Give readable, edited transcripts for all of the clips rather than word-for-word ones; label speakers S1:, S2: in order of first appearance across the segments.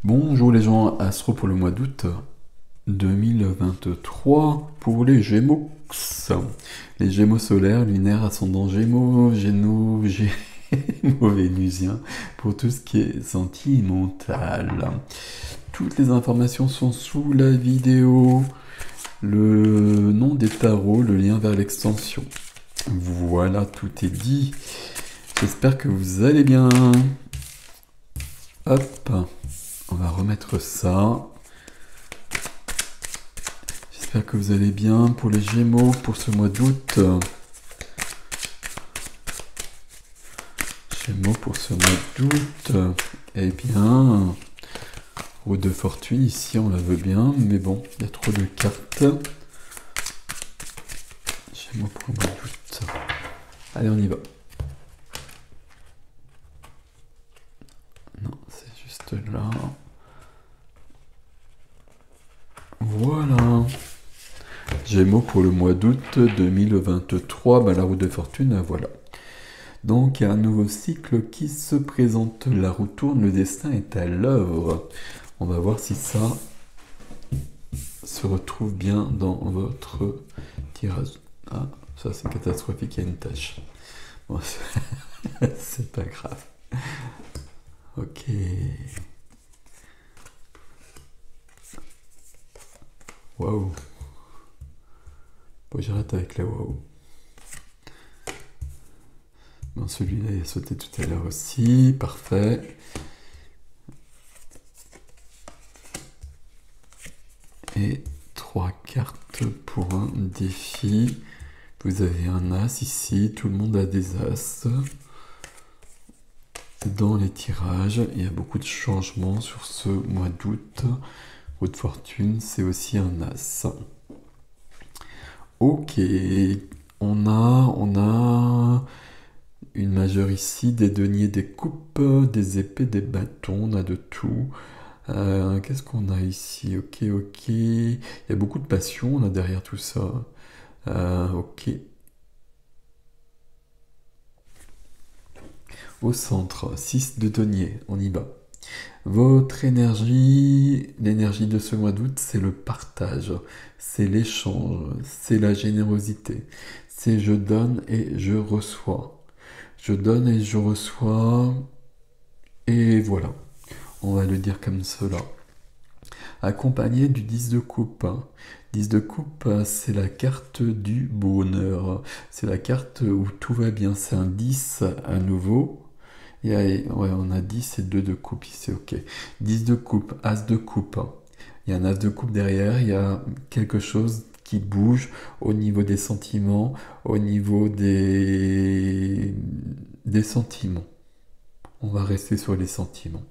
S1: Bonjour les gens, Astro pour le mois d'août 2023 pour les Gémeaux. Les Gémeaux solaires, lunaires, ascendant Gémeaux, Gémeaux vénusiens, pour tout ce qui est sentimental. Toutes les informations sont sous la vidéo. Le nom des tarots, le lien vers l'extension. Voilà, tout est dit. J'espère que vous allez bien. Hop, on va remettre ça. J'espère que vous allez bien pour les Gémeaux pour ce mois d'août. Gémeaux pour ce mois d'août. Eh bien, roue de fortune, ici on la veut bien, mais bon, il y a trop de cartes. Gémeaux pour le mois d'août. Allez, on y va. Non, c'est juste là. Voilà. Gémeaux pour le mois d'août 2023. La roue de fortune, voilà. Donc, il y a un nouveau cycle qui se présente. La roue tourne, le destin est à l'œuvre. On va voir si ça se retrouve bien dans votre tirage. Ah, ça c'est catastrophique, il y a une tâche. Bon, c'est pas grave. Ok. Waouh. Bon, j'arrête avec la waouh. Bon, celui-là, il a sauté tout à l'heure aussi. Parfait. Et 3 cartes pour un défi. Vous avez un as ici. Tout le monde a des as. Dans les tirages, il y a beaucoup de changements sur ce mois d'août. Roue de fortune, c'est aussi un as. Ok, on a une majeure ici, des deniers, des coupes, des épées, des bâtons, on a de tout. Qu'est-ce qu'on a ici? Ok, il y a beaucoup de passion, on a derrière tout ça. Ok. Au centre, 6 de denier, on y va. Votre énergie, l'énergie de ce mois d'août, c'est le partage, c'est l'échange, c'est la générosité, c'est je donne et je reçois. Je donne et je reçois, et voilà, on va le dire comme cela. Accompagné du 10 de coupe. 10 de coupe, c'est la carte du bonheur, c'est la carte où tout va bien, c'est un 10 à nouveau. Ouais, on a 10 et 2 de coupe ici, ok. 10 de coupe, as de coupe. Il y a un as de coupe derrière, il y a quelque chose qui bouge au niveau des sentiments, au niveau des sentiments. On va rester sur les sentiments.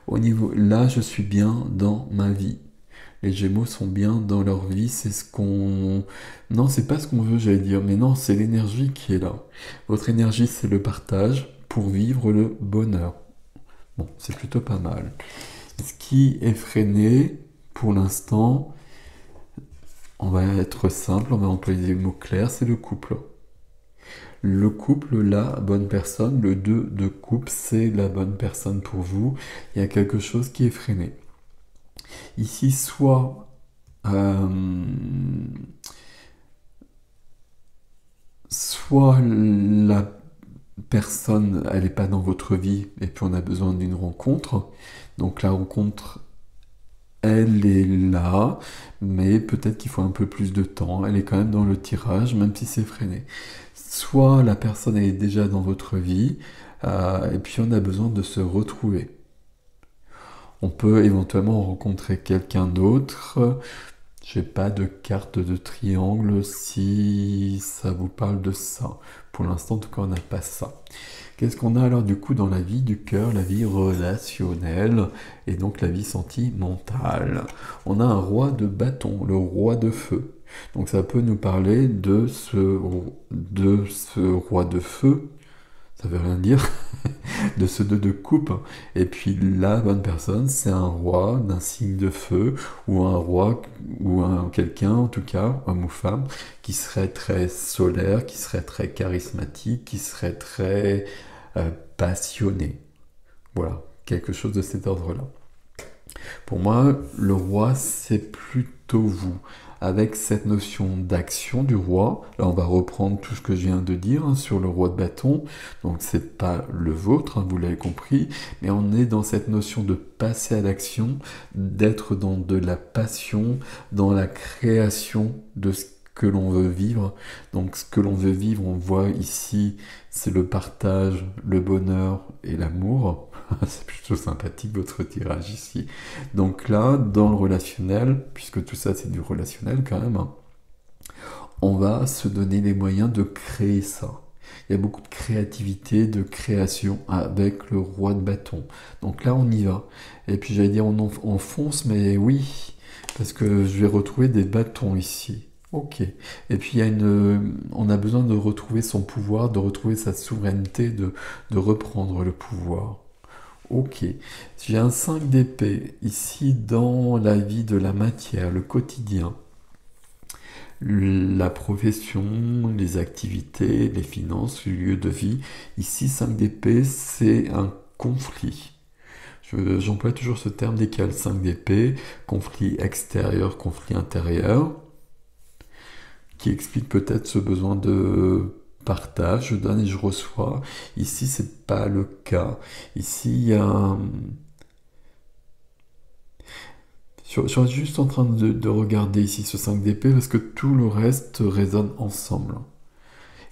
S1: Au niveau, là, je suis bien dans ma vie. Les Gémeaux sont bien dans leur vie, c'est ce qu'on... Non, c'est pas ce qu'on veut, j'allais dire, mais non, c'est l'énergie qui est là. Votre énergie, c'est le partage pour vivre le bonheur. Bon, c'est plutôt pas mal. Ce qui est freiné, pour l'instant, on va être simple, on va employer des mots clairs, c'est le couple. Le couple, la bonne personne, le 2 de coupe, c'est la bonne personne pour vous. Il y a quelque chose qui est freiné. Ici, soit la personne, elle n'est pas dans votre vie et puis on a besoin d'une rencontre. Donc la rencontre, elle est là, mais peut-être qu'il faut un peu plus de temps. Elle est quand même dans le tirage, même si c'est freiné. Soit la personne est déjà dans votre vie et puis on a besoin de se retrouver. On peut éventuellement rencontrer quelqu'un d'autre. J'ai pas de carte de triangle si ça vous parle de ça. Pour l'instant, en tout cas, on n'a pas ça. Qu'est-ce qu'on a alors du coup dans la vie du cœur, la vie relationnelle et donc la vie sentimentale? On a un roi de bâton, le roi de feu. Donc ça peut nous parler de ce roi de feu, ça veut rien dire, de ce 2 de coupe. Et puis la bonne personne, c'est un roi d'un signe de feu, ou un roi, ou quelqu'un en tout cas, homme ou femme, qui serait très solaire, qui serait très charismatique, qui serait très passionné. Voilà, quelque chose de cet ordre-là. Pour moi, le roi, c'est plutôt vous. Avec cette notion d'action du roi, là on va reprendre tout ce que je viens de dire sur le roi de bâton, donc c'est pas le vôtre, vous l'avez compris, mais on est dans cette notion de passer à l'action, d'être dans de la passion, dans la création de ce que l'on veut vivre. Donc ce que l'on veut vivre, on voit ici, c'est le partage, le bonheur et l'amour. C'est plutôt sympathique votre tirage ici. Donc là, dans le relationnel, puisque tout ça c'est du relationnel quand même, on va se donner les moyens de créer ça. Il y a beaucoup de créativité, de création avec le roi de bâton. Donc là, on y va. Et puis j'allais dire on fonce, mais oui, parce que je vais retrouver des bâtons ici. Ok. Et puis on a besoin de retrouver son pouvoir, de retrouver sa souveraineté, de reprendre le pouvoir. Ok, j'ai un 5 d'épée ici dans la vie de la matière, le quotidien, la profession, les activités, les finances, le lieu de vie. Ici, 5 d'épée, c'est un conflit. J'emploie toujours ce terme dès qu'il y a le 5 d'épée, conflit extérieur, conflit intérieur, qui explique peut-être ce besoin de partage, je donne et je reçois. Ici, c'est pas le cas. Ici, il y a je suis juste en train de regarder ici ce 5 d'épée parce que tout le reste résonne ensemble.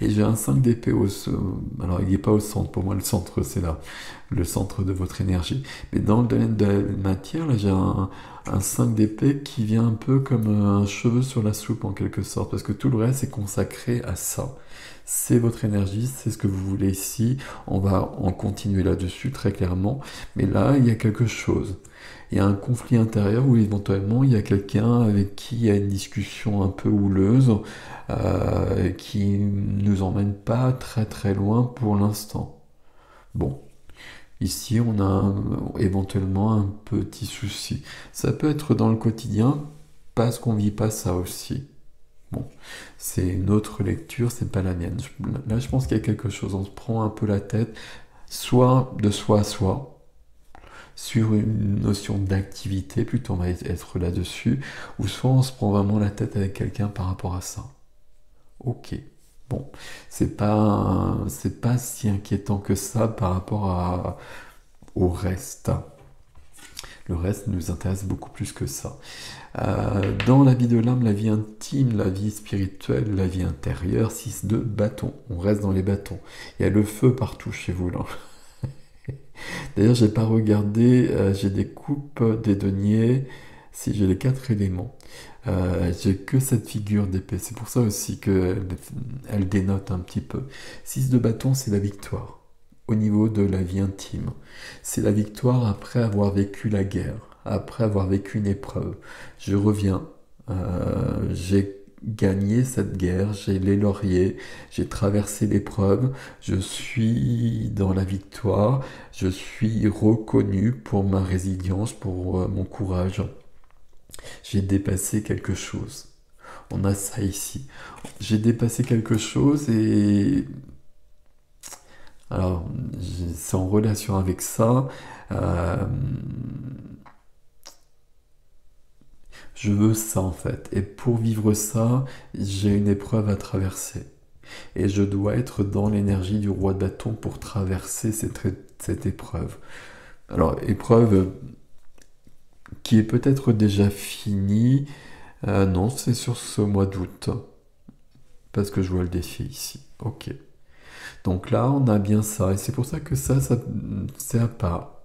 S1: Et j'ai un 5 d'épée alors il n'est pas au centre, pour moi le centre c'est là, le centre de votre énergie. Mais dans le domaine de la matière, là j'ai un 5 d'épée qui vient un peu comme un cheveu sur la soupe en quelque sorte, parce que tout le reste est consacré à ça. C'est votre énergie, c'est ce que vous voulez ici, on va en continuer là-dessus très clairement, mais là il y a quelque chose. Il y a un conflit intérieur où éventuellement il y a quelqu'un avec qui il y a une discussion un peu houleuse qui nous emmène pas très très loin pour l'instant. Bon, ici on a éventuellement un petit souci. Ça peut être dans le quotidien parce qu'on vit pas ça aussi. Bon, c'est une autre lecture, c'est pas la mienne. Là, je pense qu'il y a quelque chose. On se prend un peu la tête, soit de soi à soi, sur une notion d'activité, plutôt on va être là-dessus, ou soit on se prend vraiment la tête avec quelqu'un par rapport à ça. Ok. Bon, c'est pas si inquiétant que ça par rapport au reste. Le reste nous intéresse beaucoup plus que ça. Dans la vie de l'âme, la vie intime, la vie spirituelle, la vie intérieure, 6 de bâtons. On reste dans les bâtons. Il y a le feu partout chez vous là. D'ailleurs, j'ai pas regardé, j'ai des coupes, des deniers, si j'ai les 4 éléments. J'ai que cette figure d'épée, c'est pour ça aussi qu'elle dénote un petit peu. 6 de bâton, c'est la victoire, au niveau de la vie intime. C'est la victoire après avoir vécu la guerre, après avoir vécu une épreuve. Je reviens, j'ai gagné cette guerre, j'ai les lauriers, j'ai traversé l'épreuve, je suis dans la victoire, je suis reconnu pour ma résilience, pour mon courage. J'ai dépassé quelque chose. On a ça ici. J'ai dépassé quelque chose et alors c'est en relation avec ça. euh, je veux ça en fait. Et pour vivre ça, j'ai une épreuve à traverser. Et je dois être dans l'énergie du roi de bâton pour traverser cette épreuve. Alors, épreuve qui est peut-être déjà finie. Non, c'est sur ce mois d'août. Parce que je vois le défi ici. Ok. Donc là, on a bien ça. Et c'est pour ça que ça c'est à part.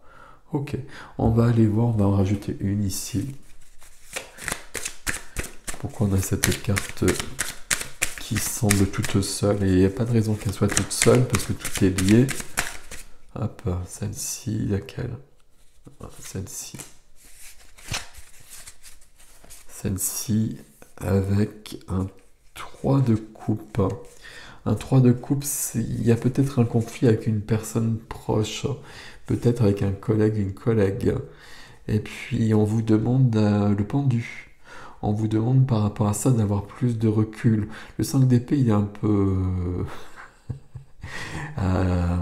S1: Ok. On va aller voir, on va en rajouter une ici. Pourquoi on a cette carte qui semble toute seule, et il n'y a pas de raison qu'elle soit toute seule parce que tout est lié. Hop, celle-ci, laquelle? Celle-ci. Celle-ci avec un 3 de coupe. Un 3 de coupe, il y a peut-être un conflit avec une personne proche, peut-être avec un collègue, une collègue. Et puis on vous demande le pendu. On vous demande par rapport à ça d'avoir plus de recul. Le 5 d'épée, il est un peu... euh,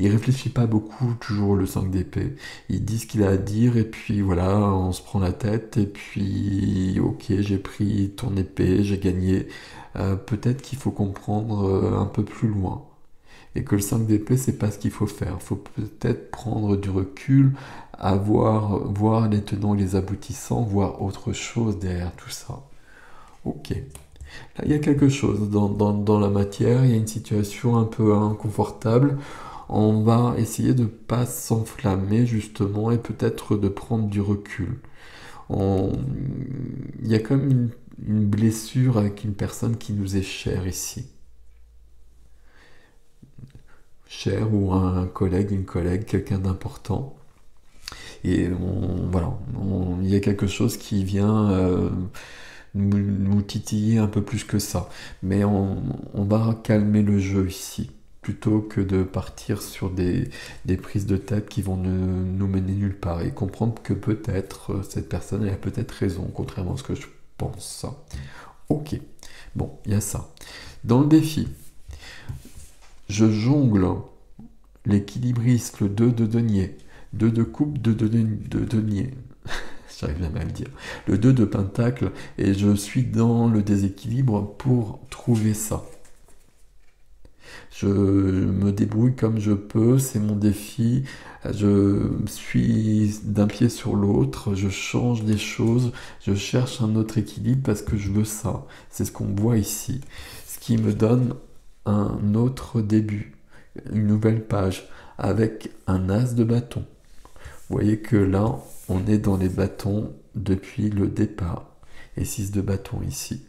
S1: Il réfléchit pas beaucoup, toujours le 5 d'épée. Il dit ce qu'il a à dire et puis voilà, on se prend la tête et puis ok, j'ai pris ton épée, j'ai gagné. Peut-être qu'il faut comprendre un peu plus loin. Et que le 5 d'épée, c'est pas ce qu'il faut faire. Il faut peut-être prendre du recul, voir les tenants et les aboutissants, voir autre chose derrière tout ça. Ok. Là, il y a quelque chose dans la matière, il y a une situation un peu inconfortable. On va essayer de ne pas s'enflammer justement et peut-être de prendre du recul. On- Il y a comme une blessure avec une personne qui nous est chère ici. Chère ou un collègue, une collègue, quelqu'un d'important. Et voilà, il y a quelque chose qui vient nous titiller un peu plus que ça. Mais on va calmer le jeu ici, plutôt que de partir sur des prises de tête qui vont nous mener nulle part. Et comprendre que peut-être cette personne elle a peut-être raison, contrairement à ce que je pense. Ok, bon, il y a ça. Dans le défi, je jongle l'équilibriste, le 2 de denier, 2 de coupe, 2 de denier. J'arrive jamais à le dire. Le 2 de pentacle, et je suis dans le déséquilibre pour trouver ça. Je me débrouille comme je peux, c'est mon défi. Je suis d'un pied sur l'autre, je change des choses, je cherche un autre équilibre parce que je veux ça. C'est ce qu'on voit ici. Ce qui me donne un autre début, une nouvelle page, avec un as de bâton. Vous voyez que là, on est dans les bâtons depuis le départ. Et 6 de bâton ici.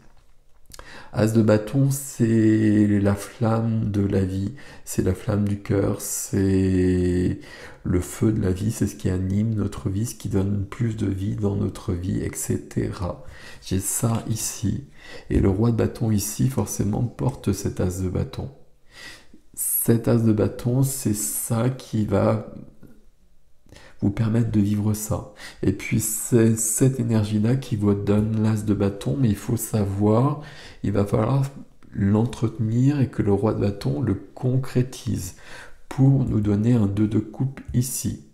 S1: As de bâton, c'est la flamme de la vie, c'est la flamme du cœur, c'est le feu de la vie, c'est ce qui anime notre vie, ce qui donne plus de vie dans notre vie, etc. J'ai ça ici. Et le roi de bâton ici, forcément, porte cet as de bâton. Cet as de bâton, c'est ça qui va vous permettre de vivre ça. Et puis c'est cette énergie-là qui vous donne l'as de bâton, mais il faut savoir, il va falloir l'entretenir et que le roi de bâton le concrétise pour nous donner un 2 de coupe ici.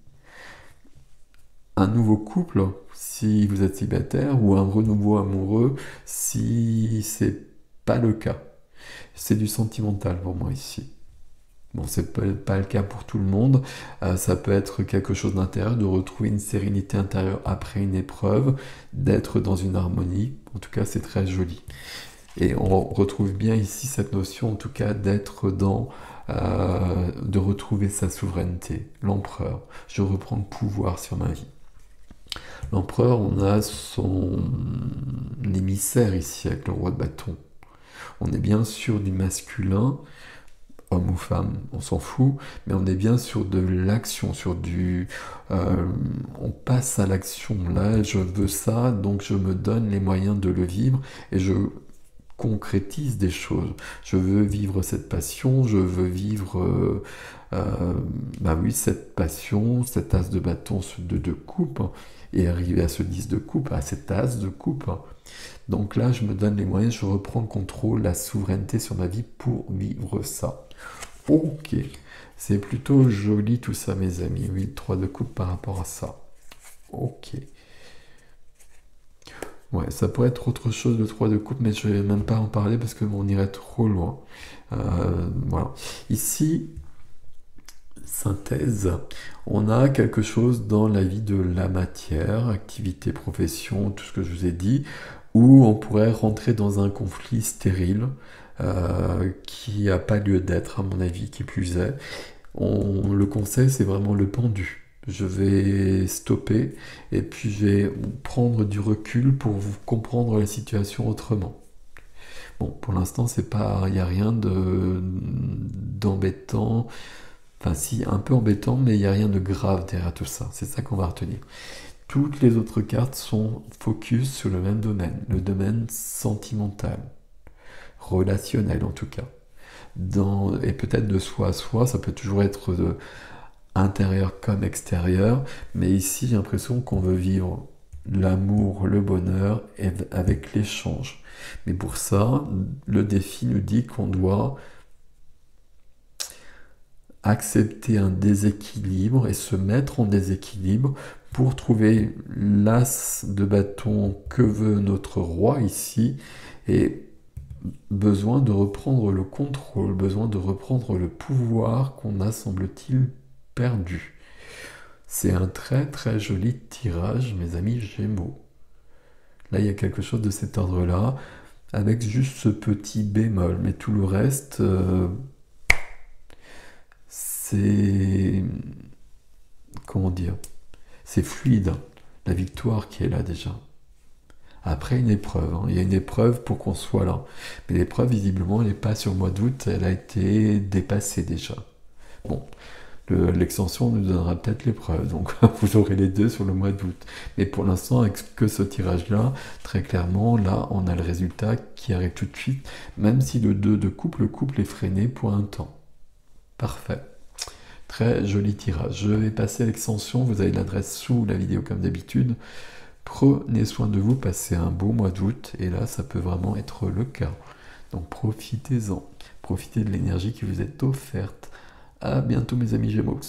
S1: Un nouveau couple, si vous êtes célibataire, ou un renouveau amoureux, si c'est pas le cas. C'est du sentimental pour moi ici. Bon, c'est pas le cas pour tout le monde. Ça peut être quelque chose d'intérieur, de retrouver une sérénité intérieure après une épreuve, d'être dans une harmonie. En tout cas, c'est très joli. Et on retrouve bien ici cette notion, en tout cas, de retrouver sa souveraineté. L'empereur. Je reprends le pouvoir sur ma vie. L'empereur, on a son émissaire ici avec le roi de bâton. On est bien sûr du masculin, homme ou femme, on s'en fout, mais on est bien sur de l'action, on passe à l'action. Là, je veux ça, donc je me donne les moyens de le vivre et je concrétise des choses. Je veux vivre cette passion, je veux vivre, bah oui, cette passion, cet as de bâton, ce de coupe, et arriver à ce 10 de coupe, à cet as de coupe. Donc là, je me donne les moyens, je reprends le contrôle, la souveraineté sur ma vie pour vivre ça. Ok, c'est plutôt joli tout ça, mes amis. Oui, 3 de coupe par rapport à ça. Ok. Ouais, ça pourrait être autre chose le 3 de coupe, mais je vais même pas en parler parce qu'on irait trop loin. Voilà. Ici, synthèse, on a quelque chose dans la vie de la matière, activité, profession, tout ce que je vous ai dit, où on pourrait rentrer dans un conflit stérile qui n'a pas lieu d'être, à mon avis, qui plus est. Le conseil, c'est vraiment le pendu. Je vais stopper et puis je vais prendre du recul pour vous comprendre la situation autrement. Bon, pour l'instant, c'est pas, il n'y a rien d'embêtant. Enfin, si, un peu embêtant, mais il n'y a rien de grave derrière tout ça. C'est ça qu'on va retenir. Toutes les autres cartes sont focus sur le même domaine, le domaine sentimental, relationnel en tout cas. Et peut-être de soi à soi, ça peut toujours être intérieur comme extérieur, mais ici j'ai l'impression qu'on veut vivre l'amour, le bonheur avec l'échange. Mais pour ça, le défi nous dit qu'on doit accepter un déséquilibre et se mettre en déséquilibre pour trouver l'as de bâton que veut notre roi ici, et besoin de reprendre le contrôle, besoin de reprendre le pouvoir qu'on a, semble-t-il, perdu. C'est un très très joli tirage, mes amis Gémeaux. Là, il y a quelque chose de cet ordre-là, avec juste ce petit bémol, mais tout le reste, c'est... comment dire? C'est fluide, la victoire qui est là déjà. Après une épreuve, hein. Il y a une épreuve pour qu'on soit là. Mais l'épreuve, visiblement, elle n'est pas sur le mois d'août, elle a été dépassée déjà. Bon, l'extension nous donnera peut-être l'épreuve, donc vous aurez les deux sur le mois d'août. Mais pour l'instant, avec que ce tirage-là, très clairement, là, on a le résultat qui arrive tout de suite, même si le 2 de couple, le couple est freiné pour un temps. Parfait. Très joli tirage. Je vais passer à l'extension, vous avez l'adresse sous la vidéo comme d'habitude. Prenez soin de vous, passez un beau mois d'août, et là, ça peut vraiment être le cas. Donc profitez-en, profitez de l'énergie qui vous est offerte. À bientôt mes amis Gémeaux.